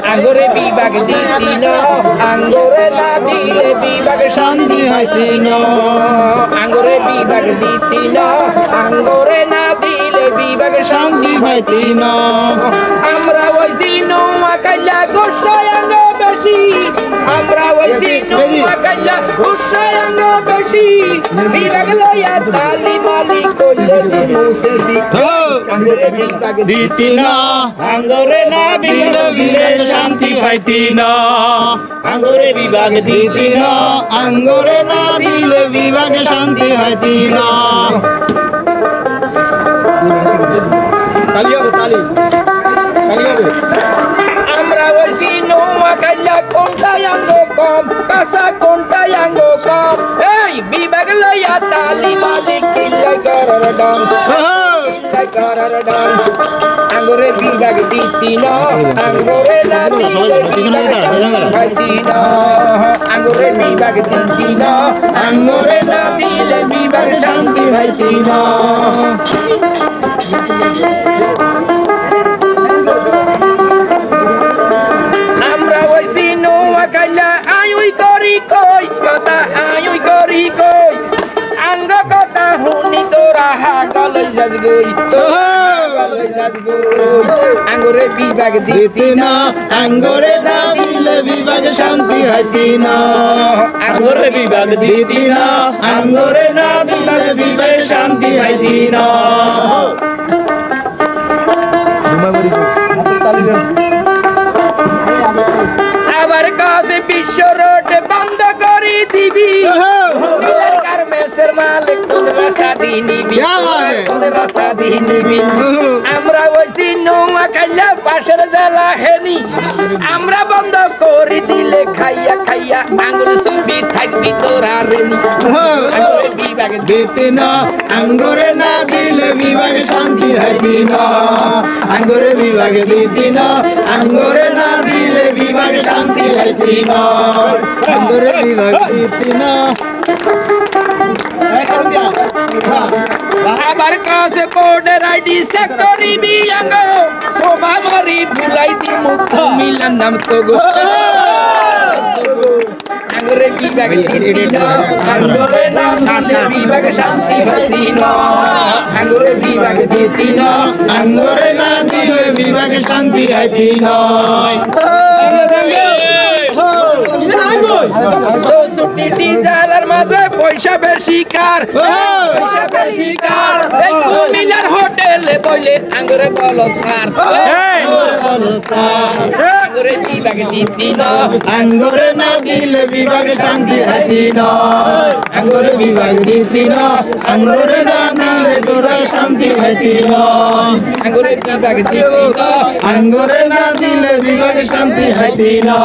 আঙ্গুরে বিভাগ দিতি না আঙ্গুরে না দিলে বিভাগ শান্তি হইতি না আঙ্গুরে বিভাগ দিতি না আঙ্গুরে না দিলে বিভাগ শান্তি হইতি না আমরা হইছি নোয়াখাইলা গোসাইয়াঙ্গ বেশি আমরা হইছি নোয়াখাইলা গোসাইয়াঙ্গ বেশি বিভাগ লইয়া তালি মালি কইলে দিমুসেসি আঙ্গুরে বিভাগ দিতি না আঙ্গুরে না দিলে বিভাগ শান্তি হইতি না আঙ্গুরে বিভাগ দিতি না আঙ্গুরে না দিলে বিভাগ শান্তি হইতি না তালি হবে তালি তালি হবে আমরা হইছি নোয়াখাইলা কোনটা আঙ্গ কম কাঁচা কোনটা আঙ্গ কম এই বিভাগ লইয়া তালি মালিক কিল্লাই করার ডান কিল্লাই করার ডান আঙ্গুরে বিভাগ দিতি না আঙ্গুরে না দিলে বিভাগ হইতি না আঙ্গুরে বিভাগ দিতি না আঙ্গুরে না দিলে বিভাগ শান্তি হইতি না আমরা হইছি নোয়াখাইলা আয়ুই করি কই কথা আয়ুই করি কই আঙ্গ কথা শুনি তোরা হাগলই যাস গই হাগলই যাস গই আঙ্গুরে বিভাগ দিতি না আঙ্গুরে না দিলে বিভাগ শান্তি হইতি না আঙ্গুরে বিভাগ দিতি না আঙ্গুরে না দিলে বিভাগ শান্তি হইতি না আবার কাছে বিশ্ব রোড বন্ধ করে দিবি গার্মেন্টসের মালিক কোন রাস্তা দিয়ে নিবি কোন রাস্তা দিয়ে নিবি আমরা হইছি নোয়াখাইলা পাশের জেলা হেনি আমরা বন্ধ করে দিলে খাইয়া খাইয়া আঙ্গুর ছবি থাকবি তোরা রেনি আঙ্গুরে বিভাগ দিতি না আঙ্গুরে না দিলে বিভাগ শান্তি হইতি না আঙ্গুরে বিভাগ দিতি না আঙ্গুরে না দিলে বিভাগ শান্তি হইতি না আঙ্গুরে বিভাগ দিতি না আবার কাছে বর্ডার আইডি সেক্টরি বিয়াঙ্গ শোভা মরি ভুলাই দি মুখ মিলান নাম তো গো আঙ্গুরে বিভাগ দিতি না আঙ্গুরে না দিলে বিভাগ শান্তি হইতি না আঙ্গুরে বিভাগ দিতি না আঙ্গুরে না দিলে বিভাগ শান্তি হইতি না ডিজালার মাঝে পয়সা বেশি কার পয়সা বেশি কার এই কুমিল্লার হোটেলে বইলে আঙ্গুরে বলো স্যার বলো স্যার আঙ্গুরে বিভাগ দিতি না আঙ্গুরে না দিলে বিভাগ শান্তি হইতি না আঙ্গুরে বিভাগ দিতি না আঙ্গুরে না দিলে তোরা শান্তি হইতি না আঙ্গুরে বিভাগ দিতি না আঙ্গুরে না দিলে বিভাগ শান্তি হইতি না